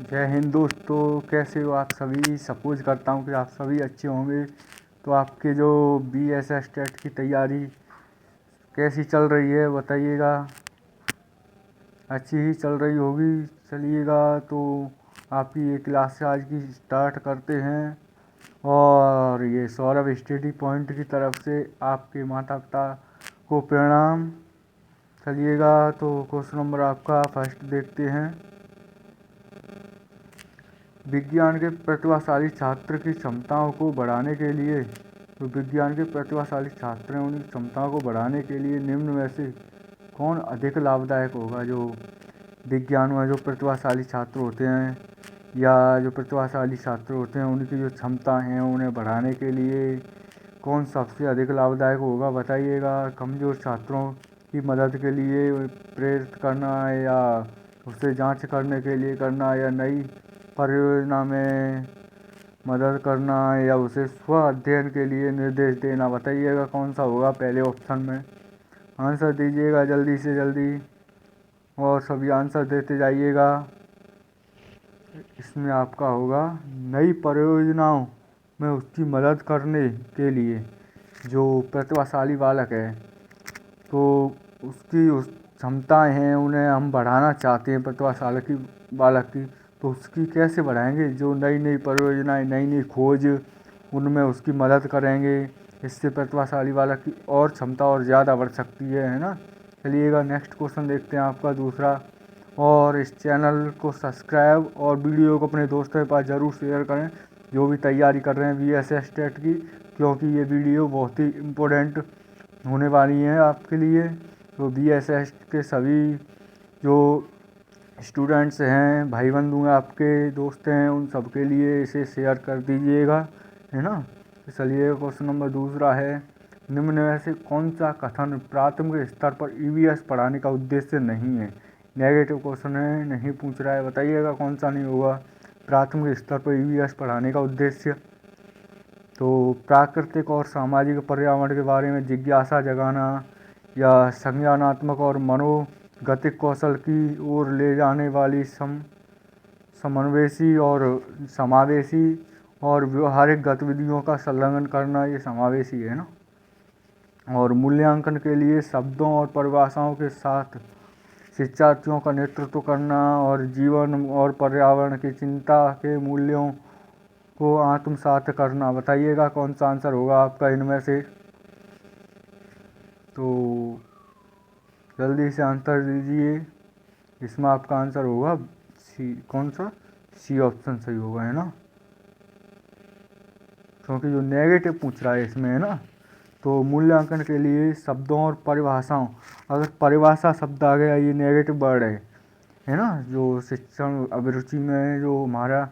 जय हिंद दोस्तों, कैसे हो आप सभी। सपोज करता हूँ कि आप सभी अच्छे होंगे। तो आपके जो BSS टेट की तैयारी कैसी चल रही है बताइएगा। अच्छी ही चल रही होगी। चलिएगा तो आपकी ये क्लास आज की स्टार्ट करते हैं। और ये सौरभ स्टडी पॉइंट की तरफ से आपके माता पिता को प्रणाम। चलिएगा तो क्वेश्चन नंबर आपका फर्स्ट देखते हैं। विज्ञान के प्रतिभाशाली छात्र की क्षमताओं को बढ़ाने के लिए विज्ञान के प्रतिभाशाली छात्र हैं उनकी क्षमताओं को बढ़ाने के लिए निम्न में से कौन अधिक लाभदायक होगा। जो विज्ञान में जो प्रतिभाशाली छात्र होते हैं या जो प्रतिभाशाली छात्र होते हैं उनकी जो क्षमता हैं उन्हें बढ़ाने के लिए कौन सबसे अधिक लाभदायक होगा बताइएगा। कमज़ोर छात्रों की मदद के लिए प्रेरित करना है या उसे जांच करने के लिए करना या नई परियोजना में मदद करना या उसे स्व अध्ययन के लिए निर्देश देना। बताइएगा कौन सा होगा पहले ऑप्शन में। आंसर दीजिएगा जल्दी से जल्दी और सभी आंसर देते जाइएगा। इसमें आपका होगा नई परियोजनाओं में उसकी मदद करने के लिए। जो प्रतिभाशाली बालक है तो उसकी उस क्षमताएँ हैं उन्हें हम बढ़ाना चाहते हैं प्रतिभाशाली की बालक की। तो उसकी कैसे बढ़ाएंगे। जो नई नई परियोजनाएँ नई नई खोज उनमें उसकी मदद करेंगे। इससे प्रतिभाशाली बालक की और क्षमता और ज़्यादा बढ़ सकती है ना। चलिएगा नेक्स्ट क्वेश्चन देखते हैं आपका दूसरा। और इस चैनल को सब्सक्राइब और वीडियो को अपने दोस्तों के पास ज़रूर शेयर करें जो भी तैयारी कर रहे हैं BSS टेट की, क्योंकि ये वीडियो बहुत ही इम्पोर्टेंट होने वाली है आपके लिए। तो BSS के सभी जो स्टूडेंट्स हैं, भाई बंधु हैं, आपके दोस्त हैं, उन सब के लिए इसे शेयर कर दीजिएगा, है ना। तो चलिए क्वेश्चन नंबर दूसरा है। निम्न में से कौन सा कथन प्राथमिक स्तर पर EVS पढ़ाने का उद्देश्य नहीं है। नेगेटिव क्वेश्चन है, नहीं पूछ रहा है। बताइएगा कौन सा नहीं होगा प्राथमिक स्तर पर EVS पढ़ाने का उद्देश्य। तो प्राकृतिक और सामाजिक पर्यावरण के बारे में जिज्ञासा जगाना या संज्ञानात्मक और मनोगतिक कौशल की ओर ले जाने वाली समन्वयी और समावेशी और व्यवहारिक गतिविधियों का संलग्न करना, ये समावेशी है ना। और मूल्यांकन के लिए शब्दों और परिभाषाओं के साथ शिक्षार्थियों का नेतृत्व करना और जीवन और पर्यावरण की चिंता के मूल्यों को आत्मसात करना। बताइएगा कौन सा आंसर होगा आपका इनमें से। तो जल्दी से आंसर दीजिए। इसमें आपका आंसर होगा सी। कौन सा? सी ऑप्शन सही होगा, है ना, क्योंकि जो नेगेटिव पूछ रहा है इसमें, है ना। तो मूल्यांकन के लिए शब्दों और परिभाषाओं, अगर परिभाषा शब्द आ गया ये नेगेटिव वर्ड है ना। जो शिक्षण अभिरुचि में जो हमारा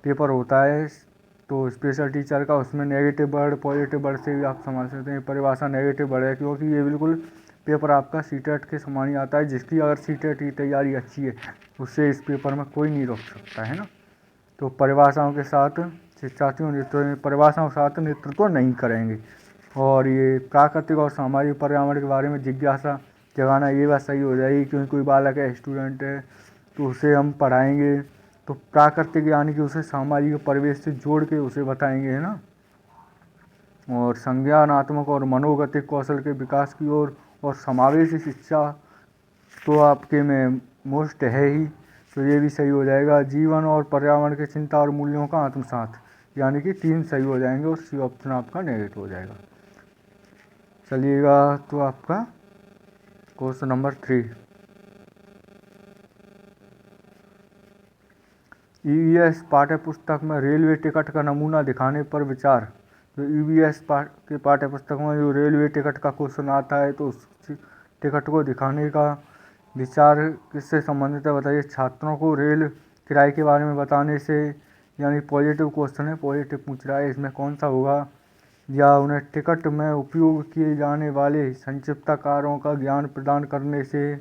पेपर होता है तो स्पेशल टीचर का, उसमें नेगेटिव वर्ड पॉजिटिव वर्ड से भी आप समझ सकते हैं। परिभाषा नेगेटिव वर्ड है क्योंकि ये बिल्कुल पेपर आपका सीटेट के समान ही आता है। जिसकी अगर सीटेट की तैयारी अच्छी है उससे इस पेपर में कोई नहीं रोक सकता, है ना। तो परिभाषाओं के साथ शिक्षार्थियों परिभाषाओं के साथ नेतृत्व नहीं करेंगे। और ये प्राकृतिक और सामाजिक पर्यावरण के बारे में जिज्ञासा जगाना, ये बात सही हो जाएगी क्योंकि कोई बालक है, स्टूडेंट है, तो उसे हम पढ़ाएंगे तो प्राकृतिक यानी कि उसे सामाजिक परिवेश से जोड़ के उसे बताएंगे, है ना। और संज्ञानात्मक और मनोगतिक कौशल के विकास की ओर और समावेशी शिक्षा तो आपके में मोस्ट है ही, तो ये भी सही हो जाएगा। जीवन और पर्यावरण की चिंता और मूल्यों का आत्मसात, यानी कि 3 सही हो जाएंगे और सी ऑप्शन आपका नेगेटिव हो जाएगा। चलिएगा तो आपका क्वेश्चन नंबर 3। EVS पाठ्य पुस्तक में रेलवे टिकट का नमूना दिखाने पर विचार। जो EVS के पाठ्य पुस्तक में जो रेलवे टिकट का क्वेश्चन आता है तो उस टिकट को दिखाने का विचार किससे संबंधित है बताइए। छात्रों को रेल किराए के बारे में बताने से, यानी पॉजिटिव क्वेश्चन है, पॉजिटिव पूछ रहा है। इसमें कौन सा होगा। या उन्हें टिकट में उपयोग किए जाने वाले संक्षिप्तकारों का ज्ञान प्रदान करने से,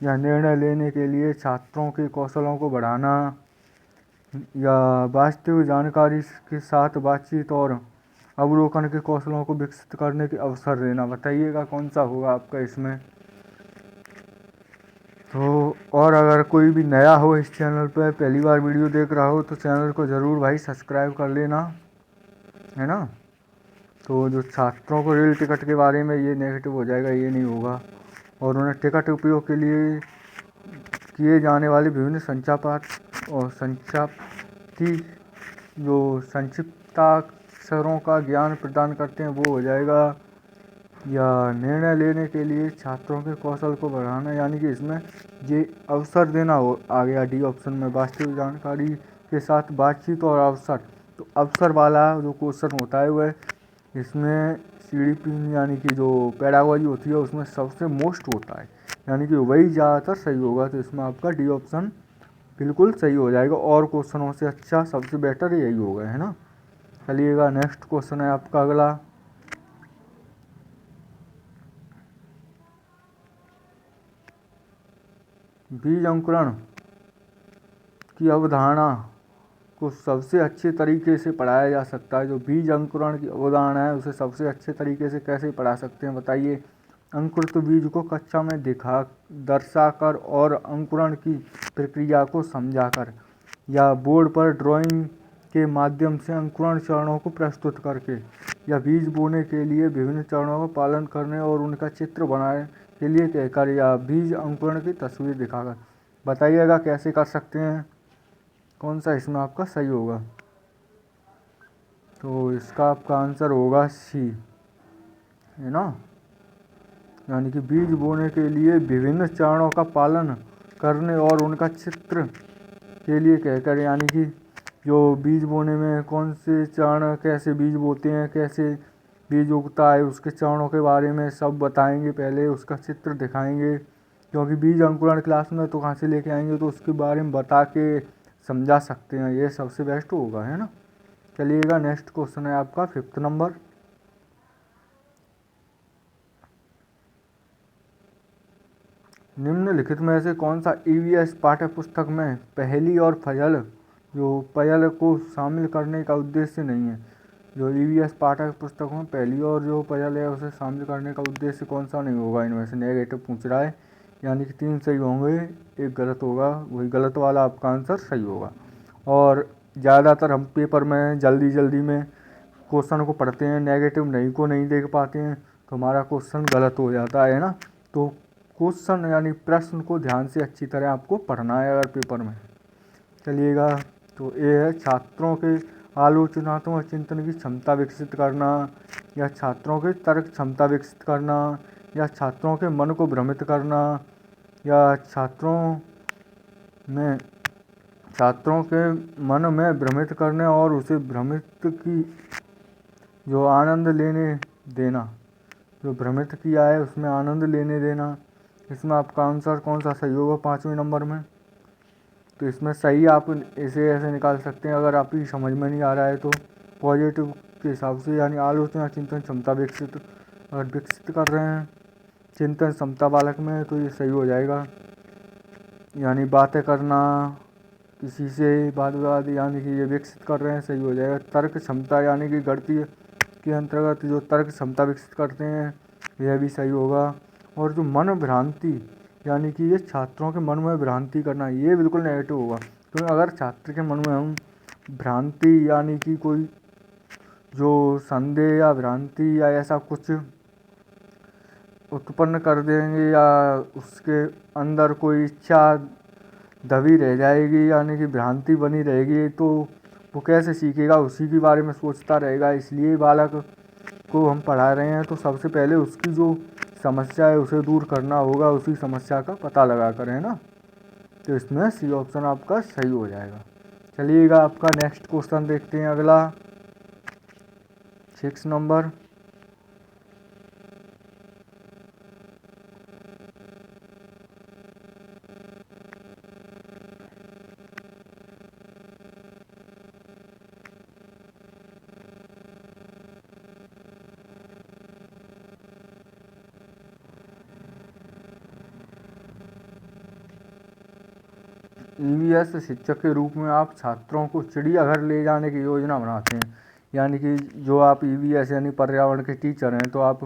या निर्णय लेने के लिए छात्रों के कौशलों को बढ़ाना, या वास्तविक जानकारी के साथ बातचीत और अवलोकन के कौशलों को विकसित करने के अवसर देना। बताइएगा कौन सा होगा आपका इसमें। तो और अगर कोई भी नया हो इस चैनल पर, पहली बार वीडियो देख रहा हो, तो चैनल को ज़रूर भाई सब्सक्राइब कर लेना, है ना। तो जो छात्रों को रेल टिकट के बारे में ये नेगेटिव हो जाएगा, ये नहीं होगा। और उन्हें टिकट उपयोग के लिए किए जाने वाले विभिन्न संचापात और संक्षाप्ति जो संक्षिप्ताक्षरों का ज्ञान प्रदान करते हैं वो हो जाएगा। या निर्णय लेने के लिए छात्रों के कौशल को बढ़ाना, यानी कि इसमें ये अवसर देना हो आ गया डी ऑप्शन में। वास्तविक जानकारी के साथ बातचीत और अवसर, तो अवसर वाला जो क्वेश्चन होता है वह इसमें CDP यानी कि जो पेडागोजी होती है उसमें सबसे मोस्ट होता है, यानी कि वही ज़्यादातर सही होगा। तो इसमें आपका डी ऑप्शन बिल्कुल सही हो जाएगा। और क्वेश्चनों से अच्छा सबसे बेटर यही होगा, है ना। चलिएगा नेक्स्ट क्वेश्चन है आपका अगला। बीज अंकुरण की अवधारणा को सबसे अच्छे तरीके से पढ़ाया जा सकता है। जो बीज अंकुरण की अवधारणा है उसे सबसे अच्छे तरीके से कैसे पढ़ा सकते हैं बताइए। अंकुरित बीज को कक्षा में दर्शाकर और अंकुरण की प्रक्रिया को समझाकर, या बोर्ड पर ड्राइंग के माध्यम से अंकुरण चरणों को प्रस्तुत करके, या बीज बोने के लिए विभिन्न चरणों का पालन करने और उनका चित्र बनाने के लिए कहकर, या बीज अंकुरण की तस्वीर दिखाकर। बताइएगा कैसे कर सकते हैं, कौन सा इसमें आपका सही होगा। तो इसका आपका आंसर होगा सी, है ना। यानी कि बीज बोने के लिए विभिन्न चरणों का पालन करने और उनका चित्र के लिए कहकर, यानी कि जो बीज बोने में कौन से चरण, कैसे बीज बोते हैं, कैसे बीज उगता है, उसके चरणों के बारे में सब बताएंगे। पहले उसका चित्र दिखाएंगे, क्योंकि बीज अंकुरण क्लास में तो कहाँ से लेके आएंगे, तो उसके बारे में बता के समझा सकते हैं, ये सबसे बेस्ट होगा, है ना। चलिएगा नेक्स्ट क्वेश्चन है आपका 5th नंबर। निम्नलिखित में से कौन सा EVS पाठ्य पुस्तक में पहेली और पजल को शामिल करने का उद्देश्य नहीं है। जो EVS पाठ्य पुस्तक में पहेली और जो पजल है उसे शामिल करने का उद्देश्य कौन सा नहीं होगा। इनमें से नेगेटिव पूछ रहा है, यानी कि 3 सही होंगे, एक गलत होगा, वही गलत वाला आपका आंसर सही होगा। और ज़्यादातर हम पेपर में जल्दी में क्वेश्चन को पढ़ते हैं, नेगेटिव नहीं देख पाते हैं, तो हमारा क्वेश्चन गलत हो जाता है ना। तो क्वेश्चन यानी प्रश्न को ध्यान से अच्छी तरह आपको पढ़ना है अगर पेपर में। चलिएगा, तो ये है छात्रों के आलोचनात्मक चिंतन की क्षमता विकसित करना, या छात्रों के तर्क क्षमता विकसित करना, या छात्रों के मन को भ्रमित करना, या छात्रों के मन में भ्रमित करने और उसे भ्रमित की जो आनंद लेने देना, जो भ्रमित किया है उसमें आनंद लेने देना। इसमें आपका आंसर कौन सा सही होगा 5वें नंबर में। तो इसमें सही आप इसे ऐसे निकाल सकते हैं, अगर आपकी समझ में नहीं आ रहा है तो पॉजिटिव के हिसाब से, यानी आलोचना चिंतन क्षमता विकसित, अगर विकसित कर रहे हैं चिंतन क्षमता बालक में तो ये सही हो जाएगा। यानी बातें करना, किसी से बात यानी कि ये विकसित कर रहे हैं, सही हो जाएगा। तर्क क्षमता यानी कि गणितीय के अंतर्गत जो तर्क क्षमता विकसित करते हैं, यह भी सही होगा। और जो मन भ्रांति यानी कि ये छात्रों के मन में भ्रांति करना, ये बिल्कुल नेगेटिव होगा। तो अगर छात्र के मन में हम भ्रांति यानी कि कोई जो संदेह या भ्रांति या ऐसा कुछ उत्पन्न कर देंगे, या उसके अंदर कोई इच्छा दबी रह जाएगी, यानी कि भ्रांति बनी रहेगी, तो वो कैसे सीखेगा, उसी के बारे में सोचता रहेगा। इसलिए बालक को हम पढ़ा रहे हैं तो सबसे पहले उसकी जो समस्या है उसे दूर करना होगा, उसी समस्या का पता लगा कर, है ना। तो इसमें सी ऑप्शन आपका सही हो जाएगा। चलिएगा आपका नेक्स्ट क्वेश्चन देखते हैं अगला 6 नंबर। EVS शिक्षक के रूप में आप छात्रों को चिड़ियाघर ले जाने की योजना बनाते हैं। यानी कि जो आप EVS यानी पर्यावरण के टीचर हैं, तो आप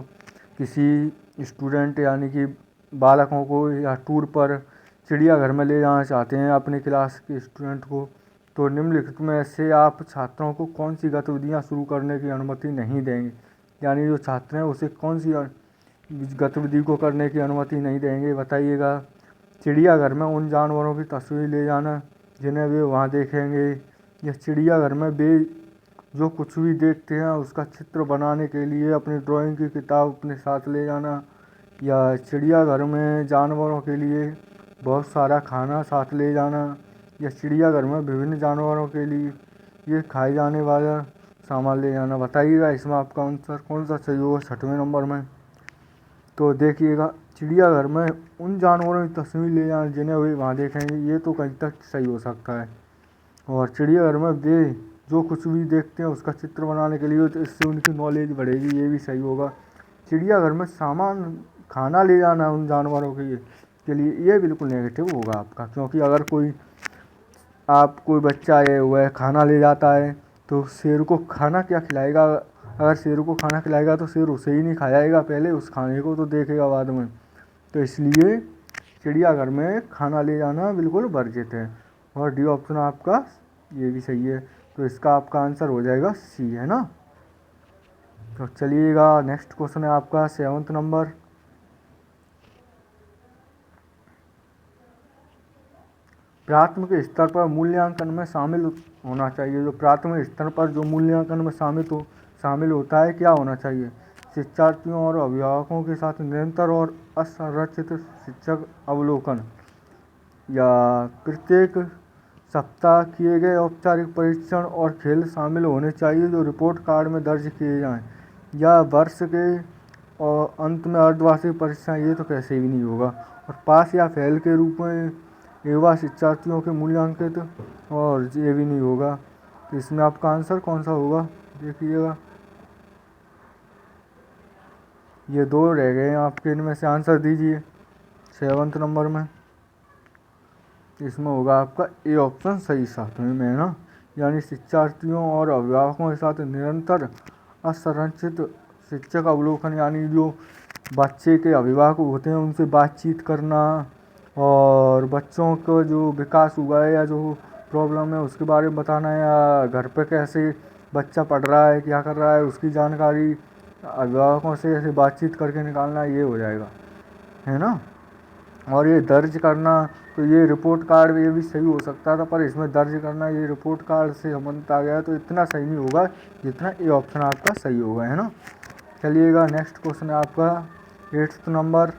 किसी स्टूडेंट यानी कि बालकों को या टूर पर चिड़ियाघर में ले जाना चाहते हैं अपने क्लास के स्टूडेंट को, तो निम्नलिखित में से आप छात्रों को कौन सी गतिविधियाँ शुरू करने की अनुमति नहीं देंगे। यानी जो छात्र हैं उसे कौन सी गतिविधि को करने की अनुमति नहीं देंगे, बताइएगा। चिड़ियाघर में उन जानवरों की तस्वीर ले जाना जिन्हें वे वहाँ देखेंगे, या चिड़ियाघर में वे जो कुछ भी देखते हैं उसका चित्र बनाने के लिए अपनी ड्राइंग की किताब अपने साथ ले जाना, या चिड़ियाघर में जानवरों के लिए बहुत सारा खाना साथ ले जाना, या चिड़ियाघर में विभिन्न जानवरों के लिए ये खाए जाने वाला सामान ले जाना। बताइएगा इसमें आपका आंसर कौन सा सही होगा 6वें नंबर में। तो देखिएगा, चिड़ियाघर में उन जानवरों की तस्वीर ले जाना जिन्हें वे वहाँ देखेंगे, ये तो कहीं तक सही हो सकता है। और चिड़ियाघर में वे जो कुछ भी देखते हैं उसका चित्र बनाने के लिए, तो इससे उनकी नॉलेज बढ़ेगी, ये भी सही होगा। चिड़ियाघर में सामान खाना ले जाना उन जानवरों के लिए ये बिल्कुल नेगेटिव होगा आपका, क्योंकि अगर कोई बच्चा है वह खाना ले जाता है तो शेर को खाना क्या खिलाएगा। अगर शेर को खाना खिलाएगा तो शेर उसे ही नहीं खाएगा, पहले उस खाने को तो देखेगा बाद में। तो इसलिए चिड़ियाघर में खाना ले जाना बिल्कुल वर्जित है। और डी ऑप्शन आपका ये भी सही है, तो इसका आपका आंसर हो जाएगा सी, है ना। तो चलिएगा, नेक्स्ट क्वेश्चन है आपका 7वां नंबर। प्राथमिक स्तर पर मूल्यांकन में शामिल होना चाहिए। जो प्राथमिक स्तर पर जो मूल्यांकन में शामिल होता है, क्या होना चाहिए। शिक्षार्थियों और अभिभावकों के साथ निरंतर और असंरचित शिक्षक अवलोकन, या प्रत्येक सप्ताह किए गए औपचारिक परीक्षण और खेल शामिल होने चाहिए जो रिपोर्ट कार्ड में दर्ज किए जाएं, या वर्ष के और अंत में अर्धवार्षिक परीक्षाएं, ये तो कैसे भी नहीं होगा। और पास या फेल के रूप में युवा शिक्षार्थियों के मूल्यांकित, और ये भी नहीं होगा। तो इसमें आपका आंसर कौन सा होगा, देखिएगा। ये दो रह गए हैं आपके, इनमें से आंसर दीजिए 7वें नंबर में। इसमें होगा आपका ए ऑप्शन सही 7वें में, है ना। यानी शिक्षार्थियों और अभिभावकों के साथ निरंतर असंरचित शिक्षक अवलोकन, यानी जो बच्चे के अभिभावक होते हैं उनसे बातचीत करना, और बच्चों को जो विकास हुआ है या जो प्रॉब्लम है उसके बारे में बताना, या घर पे कैसे बच्चा पढ़ रहा है, क्या कर रहा है, उसकी जानकारी अभिभावकों से ऐसे बातचीत करके निकालना, ये हो जाएगा, है ना। और ये दर्ज करना, तो ये रिपोर्ट कार्ड ये भी सही हो सकता था, पर इसमें दर्ज करना ये रिपोर्ट कार्ड से संबंधित आ गया, तो इतना सही नहीं होगा जितना ए ऑप्शन आपका सही होगा, है ना। चलिएगा, नेक्स्ट क्वेश्चन है आपका 8th नंबर।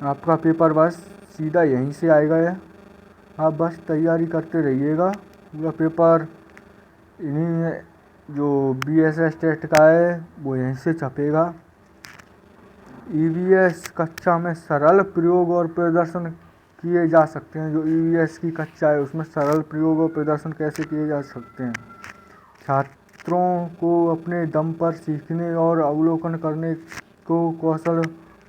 आपका पेपर बस सीधा यहीं से आएगा, है, आप बस तैयारी करते रहिएगा। पूरा पेपर इन्हीं जो BSS टेस्ट का है वो यहीं से छपेगा। EVS कक्षा में सरल प्रयोग और प्रदर्शन किए जा सकते हैं। जो EVS की कक्षा है उसमें सरल प्रयोग और प्रदर्शन कैसे किए जा सकते हैं। छात्रों को अपने दम पर सीखने और अवलोकन करने को कौशल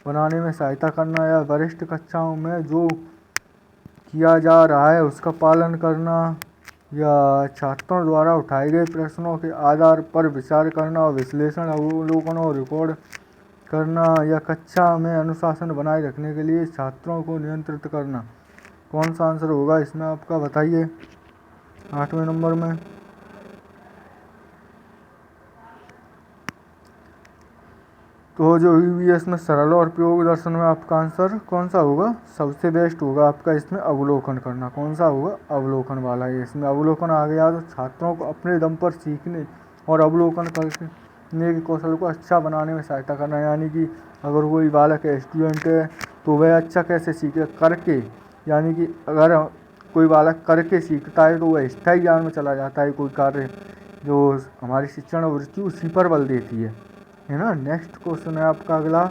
बनाने में सहायता करना, या वरिष्ठ कक्षाओं में जो किया जा रहा है उसका पालन करना, या छात्रों द्वारा उठाए गए प्रश्नों के आधार पर विचार करना और विश्लेषण, अवलोकन और रिकॉर्ड करना, या कक्षा में अनुशासन बनाए रखने के लिए छात्रों को नियंत्रित करना। कौन सा आंसर होगा इसमें आपका, बताइए 8वें नंबर में। तो जो EVS में सरल और प्रयोग दर्शन में आपका आंसर कौन सा होगा, सबसे बेस्ट होगा आपका इसमें अवलोकन करना। कौन सा होगा, अवलोकन वाला। ये इसमें अवलोकन आ गया तो छात्रों को अपने दम पर सीखने और अवलोकन करने के कौशल को अच्छा बनाने में सहायता करना। यानी कि अगर कोई बालक है, स्टूडेंट है, तो वह अच्छा कैसे सीखे, करके। यानी कि अगर कोई बालक करके सीखता है तो वह स्थायी ज्ञान में चला जाता है। कोई कार्य जो हमारी शिक्षण वृत्ति उसी पर बल देती है ना। नेक्स्ट क्वेश्चन है आपका अगला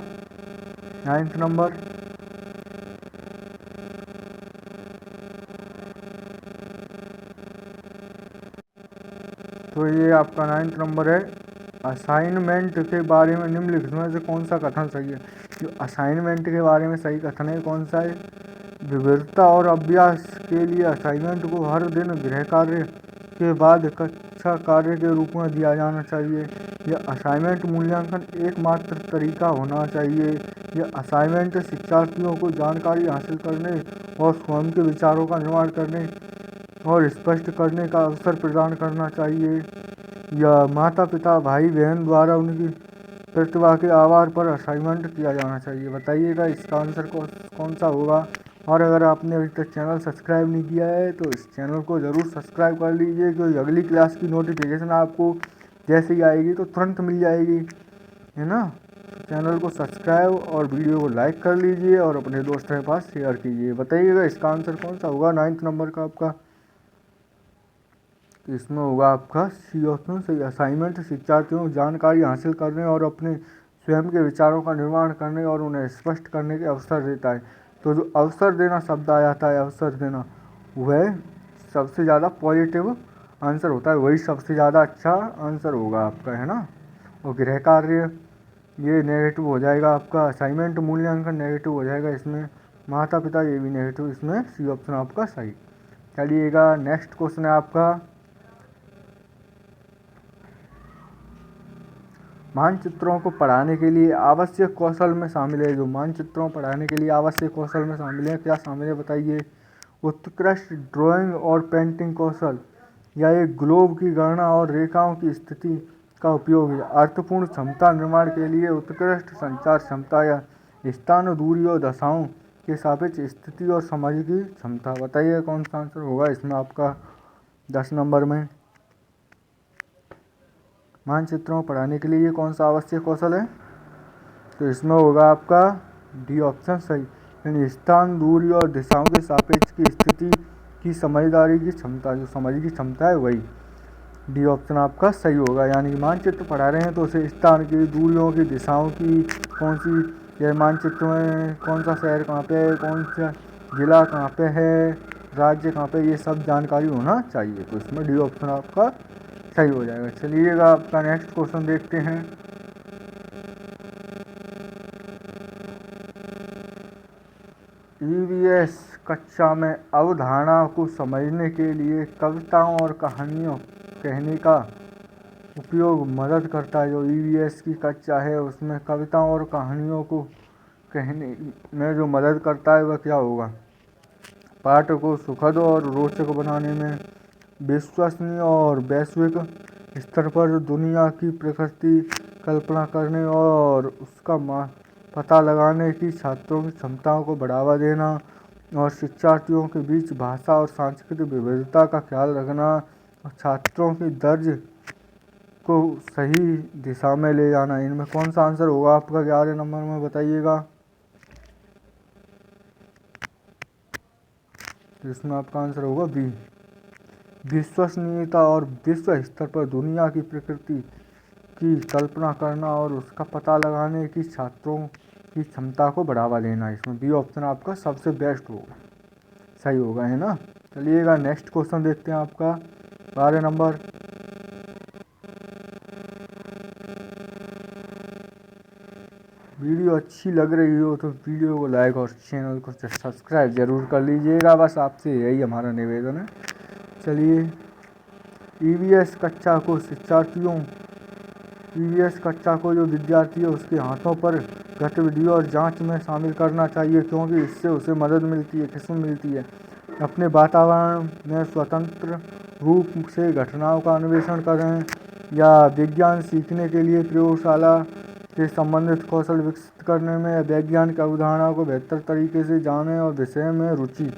9th नंबर। तो ये आपका 9th नंबर है। असाइनमेंट के बारे में निम्नलिखित में से कौन सा कथन सही है। जो असाइनमेंट के बारे में सही कथन है कौन सा है, विविधता और अभ्यास के लिए असाइनमेंट को हर दिन गृह कार्य के बाद कक्षा कार्य के रूप में दिया जाना चाहिए। यह असाइनमेंट मूल्यांकन एकमात्र तरीका होना चाहिए यह असाइनमेंट शिक्षार्थियों को जानकारी हासिल करने और स्वयं के विचारों का निर्माण करने और स्पष्ट करने का अवसर प्रदान करना चाहिए। या माता पिता भाई बहन द्वारा उनकी प्रतिभा के आधार पर असाइनमेंट किया जाना चाहिए। बताइएगा इसका आंसर कौन सा होगा। और अगर आपने अभी तक चैनल सब्सक्राइब नहीं किया है तो इस चैनल को ज़रूर सब्सक्राइब कर लीजिए, क्योंकि अगली क्लास की नोटिफिकेशन आपको जैसे ही आएगी तो तुरंत मिल जाएगी, है ना। तो चैनल को सब्सक्राइब और वीडियो को लाइक कर लीजिए और अपने दोस्तों के पास शेयर कीजिए। बताइएगा इसका आंसर कौन सा होगा 9th नंबर का आपका। तो इसमें होगा आपका सी ऑप्शन सही। असाइनमेंट शिक्षार्थियों को जानकारी हासिल करने और अपने स्वयं के विचारों का निर्माण करने और उन्हें स्पष्ट करने के अवसर देता है। तो जो अवसर देना शब्द आ जाता है, अवसर देना, वह सबसे ज़्यादा पॉजिटिव आंसर होता है, वही सबसे ज़्यादा अच्छा आंसर होगा आपका, है ना। और गृह कार्य ये नेगेटिव हो जाएगा आपका। असाइनमेंट मूल्यांकन नेगेटिव हो जाएगा इसमें। माता पिता ये भी नेगेटिव, इसमें सी ऑप्शन आपका सही। चलिएगा नेक्स्ट क्वेश्चन है आपका। मानचित्रों को पढ़ाने के लिए आवश्यक कौशल में शामिल है। जो मानचित्रों पढ़ाने के लिए आवश्यक कौशल में शामिल है, क्या शामिल है बताइए। उत्कृष्ट ड्राइंग और पेंटिंग कौशल, या एक ग्लोब की गणना और रेखाओं की स्थिति का उपयोग है। अर्थपूर्ण क्षमता निर्माण के लिए उत्कृष्ट संचार क्षमता, या स्थान दूरी और दशाओं के सापेक्ष स्थिति और समझ की क्षमता। बताइए कौन सा आंसर होगा इसमें आपका 10 नंबर में। मानचित्रों को पढ़ाने के लिए ये कौन सा आवश्यक कौशल है, तो इसमें होगा आपका डी ऑप्शन सही, यानी स्थान दूरी और दिशाओं के सापेक्ष की स्थिति की समझदारी की क्षमता, जो समझ की क्षमता है वही डी ऑप्शन आपका सही होगा। यानी कि मानचित्र पढ़ा रहे हैं तो उसे स्थान की, दूरियों की, दिशाओं की, कौन सी यह मानचित्र में कौन सा शहर कहाँ पे है, कौन सा जिला कहाँ पे है, राज्य कहाँ पे, ये सब जानकारी होना चाहिए। तो इसमें डी ऑप्शन आपका सही हो जाएगा। चलिएगा आपका नेक्स्ट क्वेश्चन देखते हैं। ईवीएस कक्षा में अवधारणा को समझने के लिए कविताओं और कहानियों कहने का उपयोग मदद करता है। जो ईवीएस की कक्षा है उसमें कविताओं और कहानियों को कहने में जो मदद करता है वह क्या होगा। पाठ को सुखद और रोचक बनाने में, विश्वसनीय और वैश्विक स्तर पर दुनिया की प्रकृति कल्पना करने और उसका पता लगाने की छात्रों की क्षमताओं को बढ़ावा देना, और शिक्षार्थियों के बीच भाषा और सांस्कृतिक विविधता का ख्याल रखना, और छात्रों की दर्ज को सही दिशा में ले जाना। इनमें कौन सा आंसर होगा आपका 11 नंबर में बताइएगा। तो इसमें आपका आंसर होगा बी, विश्वसनीयता और विश्व स्तर पर दुनिया की प्रकृति की कल्पना करना और उसका पता लगाने की छात्रों की क्षमता को बढ़ावा देना। इसमें बी ऑप्शन आपका सबसे बेस्ट होगा, सही होगा, है ना। चलिएगा नेक्स्ट क्वेश्चन देखते हैं आपका 12 नंबर। वीडियो अच्छी लग रही हो तो वीडियो को लाइक और चैनल को सब्सक्राइब जरूर कर लीजिएगा, बस आपसे यही हमारा निवेदन है। चलिए ईवीएस कक्षा को जो विद्यार्थी है उसके हाथों पर गतिविधियों और जांच में शामिल करना चाहिए, क्योंकि इससे उसे मदद मिलती है। किसमें मिलती है, अपने वातावरण में स्वतंत्र रूप से घटनाओं का अन्वेषण करें, या विज्ञान सीखने के लिए प्रयोगशाला से संबंधित कौशल विकसित करने में, या वैज्ञानिक अवधारणा को बेहतर तरीके से जाने और विषय में रुचि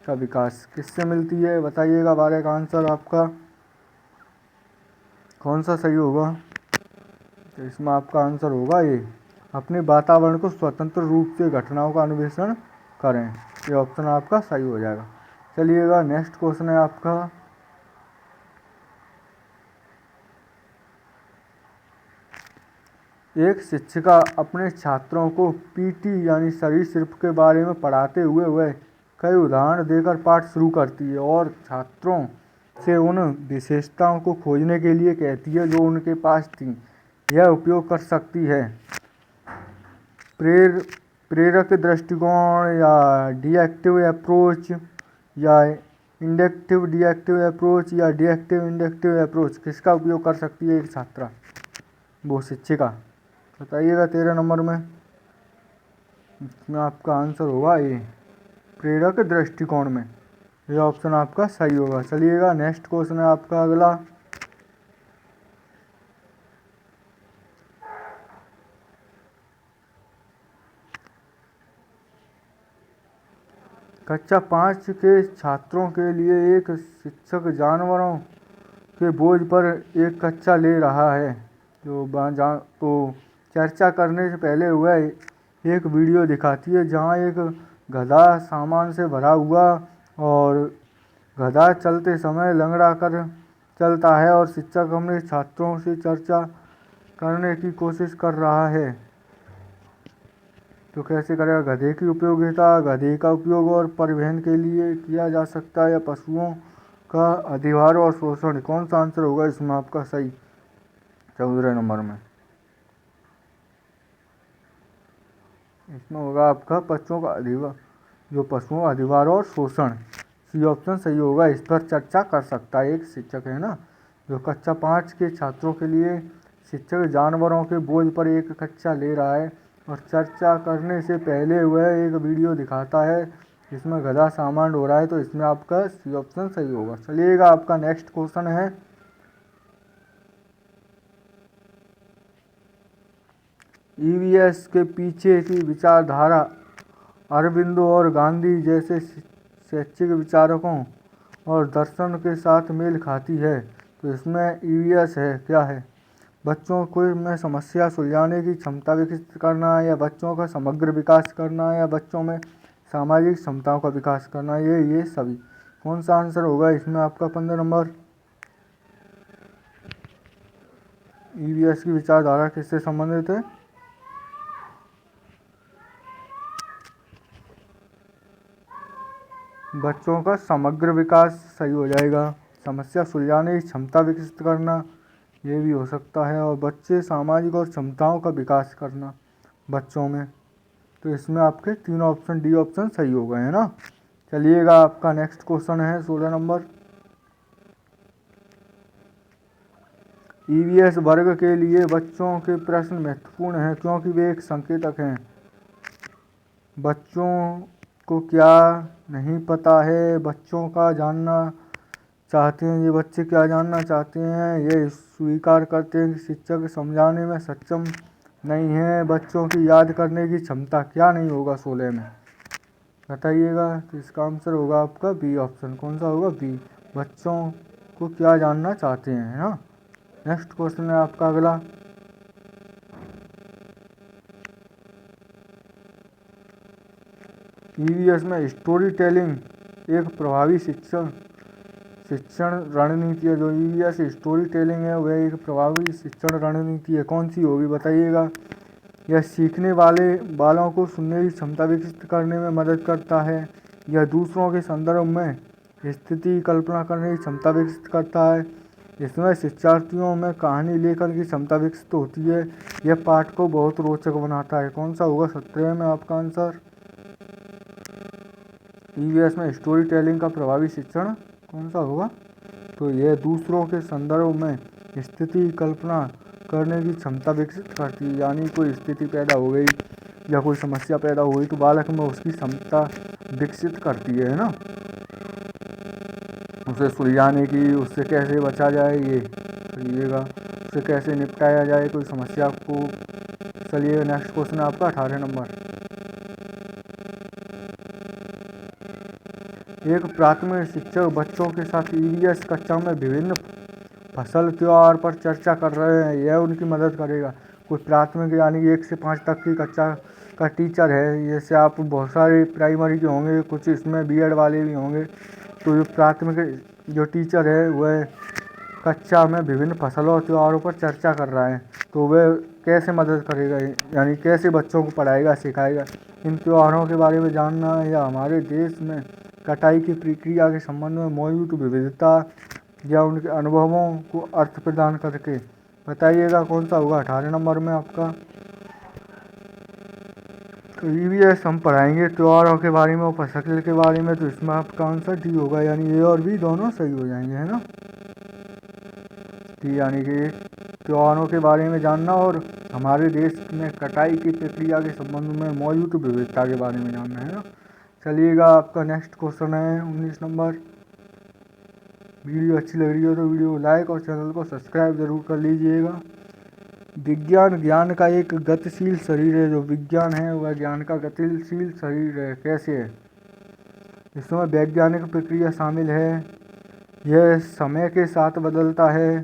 का विकास। किससे मिलती है बताइएगा। 12 का आंसर आपका कौन सा सही होगा, तो इसमें आपका आंसर होगा ये, अपने वातावरण को स्वतंत्र रूप से घटनाओं का अन्वेषण करें। ये ऑप्शन आपका सही हो जाएगा। चलिएगा नेक्स्ट क्वेश्चन है आपका। एक शिक्षिका अपने छात्रों को पीटी यानी सरीसृप के बारे में पढ़ाते हुए वह कई उदाहरण देकर पाठ शुरू करती है और छात्रों से उन विशेषताओं को खोजने के लिए कहती है जो उनके पास थी। यह उपयोग कर सकती है प्रेरक दृष्टिकोण, या डिडक्टिव अप्रोच, या इंडक्टिव डिडक्टिव अप्रोच, या डिडक्टिव इंडक्टिव अप्रोच। किसका उपयोग कर सकती है एक छात्रा, वो शिक्षिका। बताइएगा 13 नंबर में। इसमें आपका आंसर होगा ए, प्रेरक दृष्टिकोण में। ये ऑप्शन आपका सही होगा। चलिएगा नेक्स्ट क्वेश्चन है आपका अगला। कक्षा 5 के छात्रों के लिए एक शिक्षक जानवरों के बोझ पर एक कक्षा ले रहा है। तो चर्चा करने से पहले वह एक वीडियो दिखाती है जहां एक गधा सामान से भरा हुआ और गधा चलते समय लंगड़ा कर चलता है और शिक्षक अपने छात्रों से चर्चा करने की कोशिश कर रहा है। तो कैसे करेगा? गधे की उपयोगिता, गधे का उपयोग और परिवहन के लिए किया जा सकता है या पशुओं का अधिभार और शोषण। कौन सा आंसर होगा इसमें आपका सही? 14 नंबर में इसमें होगा आपका पशुओं का अधिभार, जो पशुओं का अधिभार और शोषण। सी ऑप्शन सही होगा। इस पर चर्चा कर सकता है एक शिक्षक, है ना, जो कक्षा 5 के छात्रों के लिए शिक्षक जानवरों के बोझ पर एक कक्षा ले रहा है और चर्चा करने से पहले वह एक वीडियो दिखाता है जिसमें गधा सामान ढो रहा है। तो इसमें आपका सी ऑप्शन सही होगा। चलिएगा आपका नेक्स्ट क्वेश्चन है। ईवीएस के पीछे की विचारधारा अरबिंदो और गांधी जैसे शैक्षिक विचारकों और दर्शन के साथ मेल खाती है। तो इसमें ईवीएस है क्या है? बच्चों को में समस्या सुलझाने की क्षमता विकसित करना, या बच्चों का समग्र विकास करना, या बच्चों में सामाजिक क्षमताओं का विकास करना, ये सभी। कौन सा आंसर होगा इसमें आपका 15 नंबर? ईवीएस की विचारधारा किससे संबंधित है? बच्चों का समग्र विकास सही हो जाएगा। समस्या सुलझाने की क्षमता विकसित करना ये भी हो सकता है, और बच्चे सामाजिक और क्षमताओं का विकास करना बच्चों में। तो इसमें आपके तीनों ऑप्शन डी ऑप्शन सही हो गए, है ना। चलिएगा आपका नेक्स्ट क्वेश्चन है 16 नंबर। ईवीएस वर्ग के लिए बच्चों के प्रश्न महत्वपूर्ण हैं क्योंकि वे एक संकेतक हैं। बच्चों को क्या नहीं पता है, बच्चों का जानना चाहते हैं, ये बच्चे क्या जानना चाहते हैं, ये स्वीकार करते हैं कि शिक्षक समझाने में सक्षम नहीं है। बच्चों की याद करने की क्षमता क्या नहीं होगा 16 में? बताइएगा। तो इसका आंसर होगा आपका बी ऑप्शन। कौन सा होगा? बी। बच्चों को क्या जानना चाहते हैं, है ना। नेक्स्ट क्वेश्चन है आपका अगला। ईवीएस में स्टोरी टेलिंग एक प्रभावी शिक्षण रणनीति है। जो ईवीएस स्टोरी टेलिंग है वह एक प्रभावी शिक्षण रणनीति है। कौन सी होगी बताइएगा। यह सीखने वालों को सुनने की क्षमता विकसित करने में मदद करता है। यह दूसरों के संदर्भ में स्थिति कल्पना करने की क्षमता विकसित करता है। इसमें शिक्षार्थियों में कहानी लेखन की क्षमता विकसित होती है। यह पाठ को बहुत रोचक बनाता है। कौन सा होगा 17 में आपका आंसर? ईवीएस में स्टोरी टेलिंग का प्रभावी शिक्षण कौन सा होगा? तो यह दूसरों के संदर्भ में स्थिति कल्पना करने की क्षमता विकसित करती है। यानी कोई स्थिति पैदा हो गई या कोई समस्या पैदा हो गई तो बालक में उसकी क्षमता विकसित करती है ना, उसे सुलझाने की, उससे कैसे बचा जाए, ये करिएगा, उससे कैसे निपटाया जाए कोई समस्या को। चलिए नेक्स्ट क्वेश्चन है आपका 18 नंबर। एक प्राथमिक शिक्षक बच्चों के साथ ईवीएस कक्षा में विभिन्न फसल त्योहार पर चर्चा कर रहे हैं। यह उनकी मदद करेगा। कोई प्राथमिक यानी 1 से 5 तक की कक्षा का टीचर है, जैसे आप बहुत सारे प्राइमरी के होंगे, कुछ इसमें बीएड वाले भी होंगे। तो जो प्राथमिक जो टीचर है वह कक्षा में विभिन्न फसलों और त्योहारों पर चर्चा कर रहा है। तो वह कैसे मदद करेगा, यानी कैसे बच्चों को पढ़ाएगा सिखाएगा। इन त्योहारों के बारे में जानना, या हमारे देश में कटाई की प्रक्रिया के संबंध में मौजूद विविधता या उनके अनुभवों को अर्थ प्रदान करके। बताइएगा कौन सा होगा 18 नंबर में आपका। तो ईवीएस हम पढ़ाएंगे त्योहारों के बारे में और फसल के बारे में। तो इसमें आपका आंसर डी होगा, यानी ए और बी दोनों सही हो जाएंगे, है ना। डी यानी कि त्योहारों के बारे में जानना और हमारे देश में कटाई की प्रक्रिया के संबंध में मौजूद विविधता के बारे में जानना है ना। चलिएगा, आपका नेक्स्ट क्वेश्चन है 19 नंबर। वीडियो अच्छी लग रही हो तो वीडियो को लाइक और चैनल को सब्सक्राइब जरूर कर लीजिएगा। विज्ञान ज्ञान का एक गतिशील शरीर है। जो विज्ञान है वह ज्ञान का गतिशील शरीर है। कैसे है? इसमें वैज्ञानिक प्रक्रिया शामिल है, यह समय के साथ बदलता है,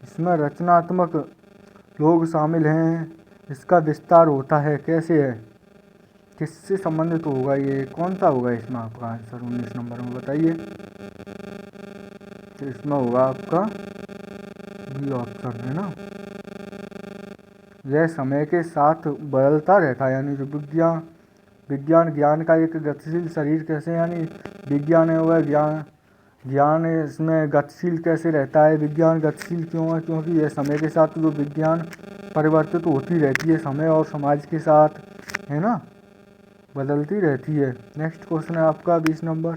इसमें रचनात्मक लोग शामिल हैं, इसका विस्तार होता है। कैसे है? किससे संबंधित होगा? ये कौन सा होगा इसमें आपका आंसर 19 नंबर में बताइए। तो इसमें होगा आपका बी ऑप्शन है ना। यह समय के साथ बदलता रहता है, यानी जो विज्ञान ज्ञान का एक गतिशील शरीर कैसे, यानी विज्ञान है वह ज्ञान इसमें गतिशील कैसे रहता है। विज्ञान गतिशील क्यों है? क्योंकि यह समय के साथ जो विज्ञान परिवर्तित होती रहती है, समय और समाज के साथ, है ना, बदलती रहती है। नेक्स्ट क्वेश्चन है आपका 20 नंबर।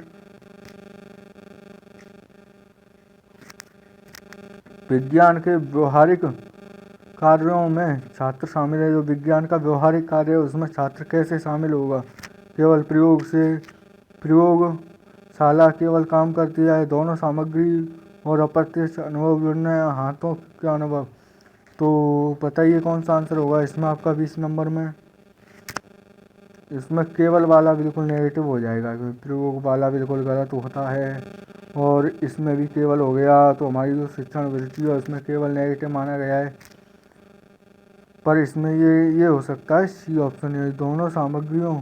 विज्ञान के व्यवहारिक कार्यों में छात्र शामिल है। जो विज्ञान का व्यवहारिक कार्य है उसमें छात्र कैसे शामिल होगा? केवल प्रयोगशाला केवल काम करती है, दोनों सामग्री और अप्रत्यक्ष अनुभव जुड़ने, हाथों का अनुभव। तो बताइए कौन सा आंसर होगा इसमें आपका 20 नंबर में। इसमें केवल वाला बिल्कुल नेगेटिव हो जाएगा, क्योंकि प्रयोग वाला बिल्कुल गलत होता है। और इसमें भी केवल हो गया, तो हमारी जो शिक्षण वृत्ति है उसमें केवल नेगेटिव माना गया है। पर इसमें ये हो सकता है सी ऑप्शन है, दोनों सामग्रियों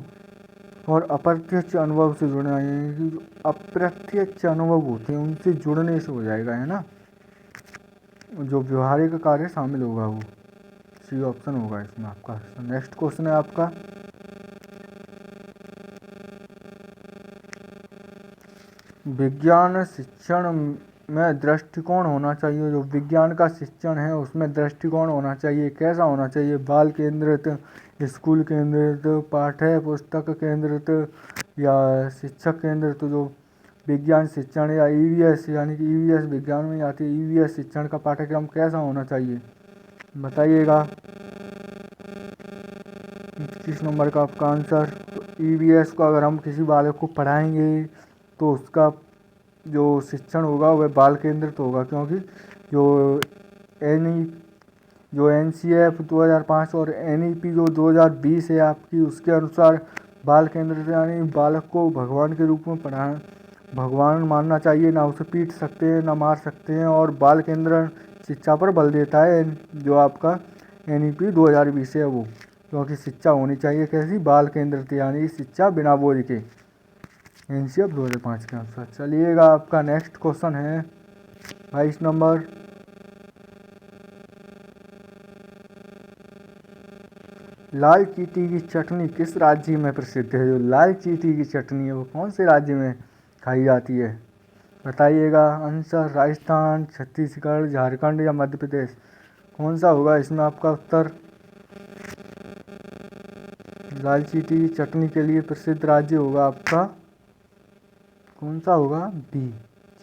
और अप्रत्यक्ष अनुभव से जुड़ना, यानी कि जो अप्रत्यक्ष अनुभव होते हैं उनसे जुड़ने से हो जाएगा, है ना। जो व्यवहारिक कार्य शामिल होगा वो सी ऑप्शन होगा इसमें आपका। नेक्स्ट क्वेश्चन है आपका विज्ञान शिक्षण में दृष्टिकोण होना चाहिए। जो विज्ञान का शिक्षण है उसमें दृष्टिकोण होना चाहिए। कैसा होना चाहिए? बाल केंद्रित, स्कूल केंद्रित, पाठ्य पुस्तक केंद्रित या शिक्षक केंद्रित। जो विज्ञान शिक्षण या ईवीएस, यानी कि ईवीएस विज्ञान में आती है, ईवीएस शिक्षण का पाठ्यक्रम कैसा होना चाहिए बताइएगा। 21 नंबर का आपका आंसर। तो ईवीएस को अगर हम किसी बालक को पढ़ाएंगे तो उसका जो शिक्षण होगा वह बाल केंद्रित होगा, क्योंकि जो एनसीएफ 2005 और एनईपी जो 2020 है आपकी, उसके अनुसार बाल केंद्रित, यानी बालक को भगवान के रूप में भगवान मानना चाहिए, ना उसे पीट सकते हैं ना मार सकते हैं। और बाल केंद्र शिक्षा पर बल देता है जो आपका एनईपी 2020 है वो, क्योंकि शिक्षा होनी चाहिए कैसी? बाल केंद्रित, यानी शिक्षा बिना बोझ के, एनसीएफ 2005 के अनुसार। चलिएगा, आपका नेक्स्ट क्वेश्चन है 22 नंबर। लाल चींटी की चटनी किस राज्य में प्रसिद्ध है? जो लाल चींटी की चटनी है वो कौन से राज्य में खाई जाती है बताइएगा। आंसर राजस्थान, छत्तीसगढ़, झारखंड या मध्य प्रदेश। कौन सा होगा इसमें आपका उत्तर? लाल चींटी की चटनी के लिए प्रसिद्ध राज्य होगा आपका कौन सा होगा? बी,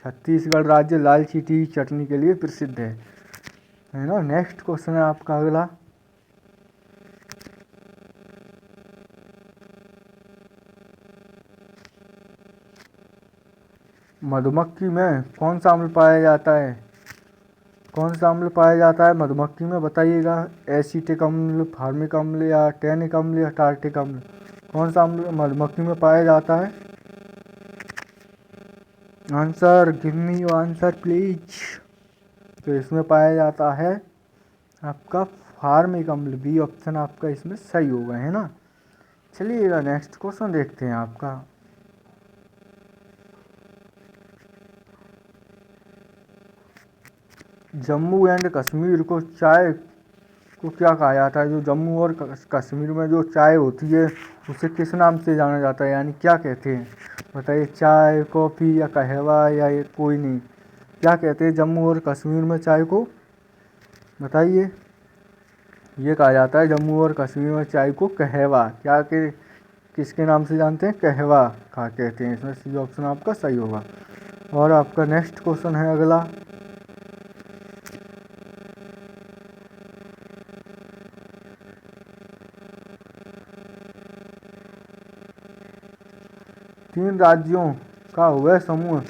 छत्तीसगढ़ राज्य लाल चींटी की चटनी के लिए प्रसिद्ध है ना। नेक्स्ट क्वेश्चन है आपका अगला। मधुमक्खी में कौन सा अम्ल पाया जाता है? कौन सा अम्ल पाया जाता है मधुमक्खी में बताइएगा। एसीटिक अम्ल, फार्मिक अम्ल या टैनिक अम्ल या टार्टिक अम्ल। कौन सा अम्ल मधुमक्खी में पाया जाता है? Answer, give me your answer please. तो इसमें पाया जाता है आपका फार्मिक अम्ल। बी ऑप्शन आपका इसमें सही होगा, है ना। चलिएगा, नेक्स्ट क्वेश्चन देखते हैं आपका। जम्मू एंड कश्मीर को चाय को क्या कहा जाता है? जो जम्मू और कश्मीर में जो चाय होती है उसे किस नाम से जाना जाता है, यानी क्या कहते हैं बताइए। चाय, कॉफ़ी या कहवा या ये कोई नहीं। क्या कहते हैं जम्मू और कश्मीर में चाय को बताइए। ये कहा जाता है जम्मू और कश्मीर में चाय को कहवा। क्या के किसके नाम से जानते हैं? कहवा खा कहते हैं। इसमें सी ऑप्शन आपका सही होगा। और आपका नेक्स्ट क्वेश्चन है अगला। 3 राज्यों का वह समूह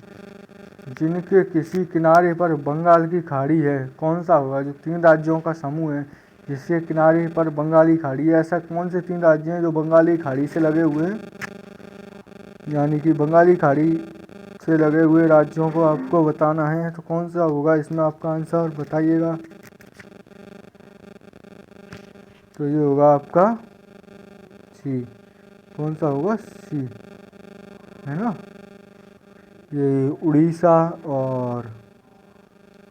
जिनके किसी किनारे पर बंगाल की खाड़ी है कौन सा होगा? जो 3 राज्यों का समूह है जिसके किनारे पर बंगाली खाड़ी है, ऐसा कौन से 3 राज्य हैं जो बंगाली खाड़ी से लगे हुए हैं? यानी कि बंगाली खाड़ी से लगे हुए राज्यों को आपको बताना है, तो कौन सा होगा इसमें आपका आंसर बताइएगा। तो ये होगा आपका सी। कौन सा होगा? सी, है ना। ये उड़ीसा और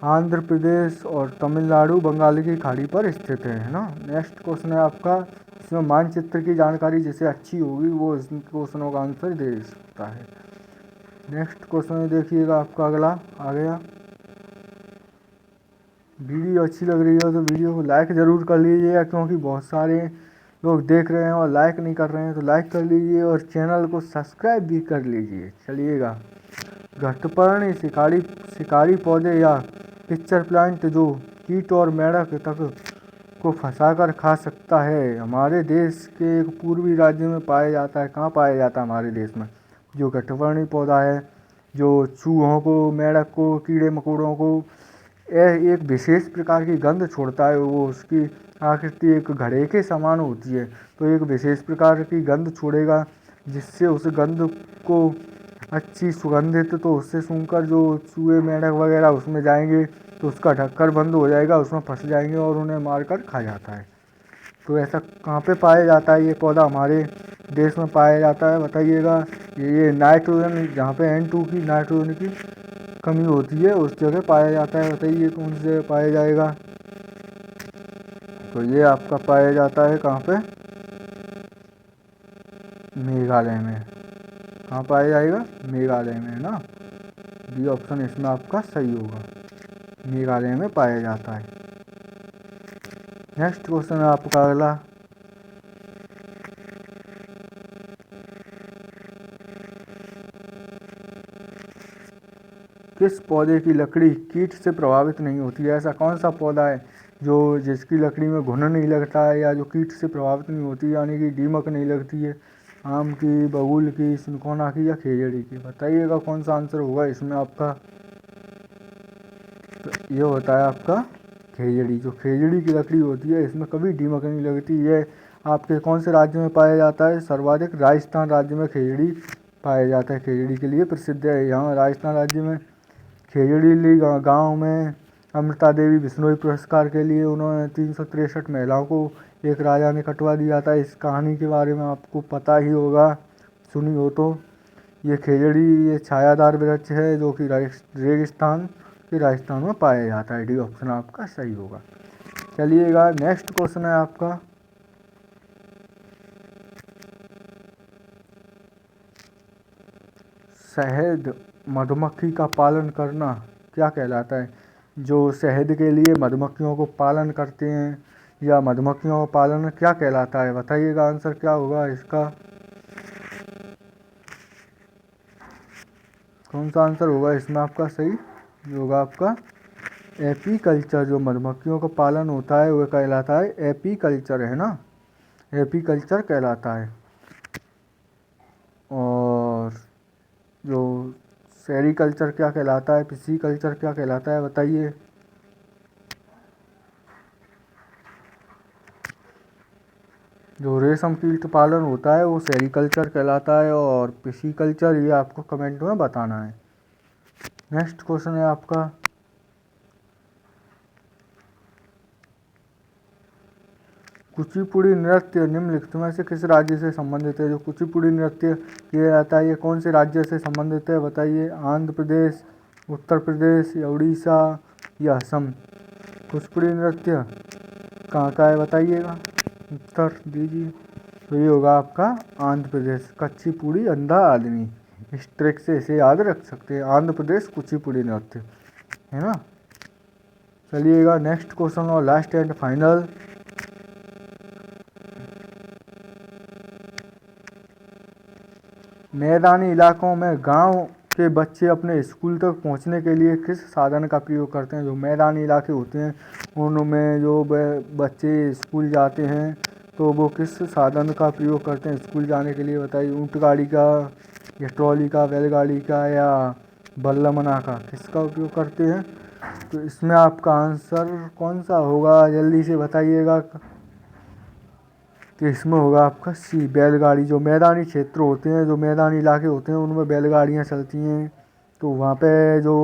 आंध्र प्रदेश और तमिलनाडु बंगाल की खाड़ी पर स्थित है ना। नेक्स्ट क्वेश्चन है आपका, इसमें मानचित्र की जानकारी जैसे अच्छी होगी वो इस क्वेश्चनों का आंसर दे सकता है। नेक्स्ट क्वेश्चन देखिएगा आपका अगला आ गया। वीडियो अच्छी लग रही हो तो वीडियो को लाइक ज़रूर कर लीजिएगा, क्योंकि बहुत सारे लोग देख रहे हैं और लाइक नहीं कर रहे हैं, तो लाइक कर लीजिए और चैनल को सब्सक्राइब भी कर लीजिए। चलिएगा, घटपर्णी शिकारी पौधे या पिक्चर प्लांट जो कीट और मेंढक तक को फंसाकर खा सकता है, हमारे देश के एक पूर्वी राज्य में पाया जाता है। कहाँ पाया जाता है? हमारे देश में। जो घटपर्णी पौधा है जो चूहों को, मेंढक को, कीड़े मकोड़ों को एक विशेष प्रकार की गंध छोड़ता है। वो उसकी आकृति एक घड़े के समान होती है, तो एक विशेष प्रकार की गंध छोड़ेगा जिससे उस गंध को अच्छी सुगंधित, तो उससे सूंघकर जो चूहे मेंढक वगैरह उसमें जाएंगे तो उसका ढक्कन बंद हो जाएगा, उसमें फंस जाएंगे और उन्हें मारकर खा जाता है। तो ऐसा कहाँ पे पाया जाता है? ये पौधा हमारे देश में पाया जाता है, बताइएगा। ये नाइट्रोजन, जहाँ पे N2 की नाइट्रोजन की कमी होती है उस जगह पाया जाता है। बताइए कौन सी जगह पाया जाएगा? तो ये आपका पाया जाता है कहाँ पे? मेघालय में। कहाँ पाया जाएगा? मेघालय में ना। बी ऑप्शन इसमें आपका सही होगा, मेघालय में पाया जाता है। नेक्स्ट क्वेश्चन है आपका अगला, किस पौधे की लकड़ी कीट से प्रभावित नहीं होती है? ऐसा कौन सा पौधा है जो जिसकी लकड़ी में घुन नहीं लगता है या जो कीट से प्रभावित नहीं होती, यानी कि दीमक नहीं लगती है? आम की, बबूल की, सिनकोना की या खेजड़ी की? बताइएगा कौन सा आंसर होगा इसमें आपका। तो ये होता है आपका खेजड़ी। जो खेजड़ी की लकड़ी होती है इसमें कभी दीमक नहीं लगती। ये आपके कौन से राज्य में पाया जाता है? सर्वाधिक राजस्थान राज्य में खेजड़ी पाया जाता है, खेजड़ी के लिए प्रसिद्ध है। यहाँ राजस्थान राज्य में खेजड़ी गांव में अमृता देवी बिश्नोई पुरस्कार के लिए उन्होंने 363 महिलाओं को एक राजा ने कटवा दिया था। इस कहानी के बारे में आपको पता ही होगा, सुनी हो तो। ये खेजड़ी ये छायादार वृक्ष है जो कि रेगिस्तान के राजस्थान में पाया जाता है। डी ऑप्शन आपका सही होगा। चलिएगा, नेक्स्ट क्वेश्चन है आपका, शहद मधुमक्खी का पालन करना क्या कहलाता है? जो शहद के लिए मधुमक्खियों को पालन करते हैं या मधुमक्खियों का पालन क्या कहलाता है? बताइएगा आंसर क्या होगा इसका। कौन सा आंसर होगा इसमें आपका सही? होगा आपका एपीकल्चर। जो मधुमक्खियों का पालन होता है वह कहलाता है एपीकल्चर, है ना। एपीकल्चर कहलाता है। और जो सेरीकल्चर क्या कहलाता है? पिसीकल्चर क्या कहलाता है? बताइए। जो रेशम कीट पालन होता है वो सेरीकल्चर कहलाता है, और पिसीकल्चर ये आपको कमेंट में बताना है। नेक्स्ट क्वेश्चन है आपका, कुचिपुड़ी नृत्य निम्नलिखित में से किस राज्य से संबंधित है? जो कुचिपुड़ी नृत्य किया जाता है ये कौन से राज्य से संबंधित है? बताइए। आंध्र प्रदेश, उत्तर प्रदेश या उड़ीसा या असम? कुचिपुड़ी नृत्य कहाँ का है बताइएगा, उत्तर दीजिए। तो ये होगा आपका आंध्र प्रदेश। कुचिपुड़ी अंधा आदमी, इस ट्रिक से इसे याद रख सकते हैं। आंध्र प्रदेश कुचिपुड़ी नृत्य, है ना। चलिएगा, नेक्स्ट क्वेश्चन और लास्ट एंड फाइनल, मैदानी इलाकों में गांव के बच्चे अपने स्कूल तक पहुंचने के लिए किस साधन का प्रयोग करते हैं? जो मैदानी इलाके होते हैं उनमें जो बच्चे स्कूल जाते हैं तो वो किस साधन का प्रयोग करते हैं स्कूल जाने के लिए? बताइए। ऊंट गाड़ी का, या ट्रॉली का, बैलगाड़ी का या बल्लमना का, किसका उपयोग करते हैं? तो इसमें आपका आंसर कौन सा होगा, जल्दी से बताइएगा। तो इसमें होगा आपका सी, बैलगाड़ी। जो मैदानी क्षेत्र होते हैं, जो मैदानी इलाके होते हैं, उनमें बैलगाड़ियाँ चलती हैं। तो वहाँ पे जो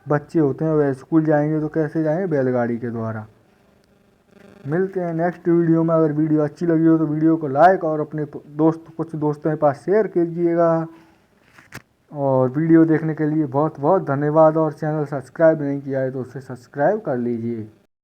बच्चे होते हैं वह स्कूल जाएंगे तो कैसे जाएंगे? बैलगाड़ी के द्वारा। मिलते हैं नेक्स्ट वीडियो में। अगर वीडियो अच्छी लगी हो तो वीडियो को लाइक और अपने कुछ दोस्तों के पास शेयर कीजिएगा। और वीडियो देखने के लिए बहुत बहुत धन्यवाद। और चैनल सब्सक्राइब नहीं किया है तो उसे सब्सक्राइब कर लीजिए।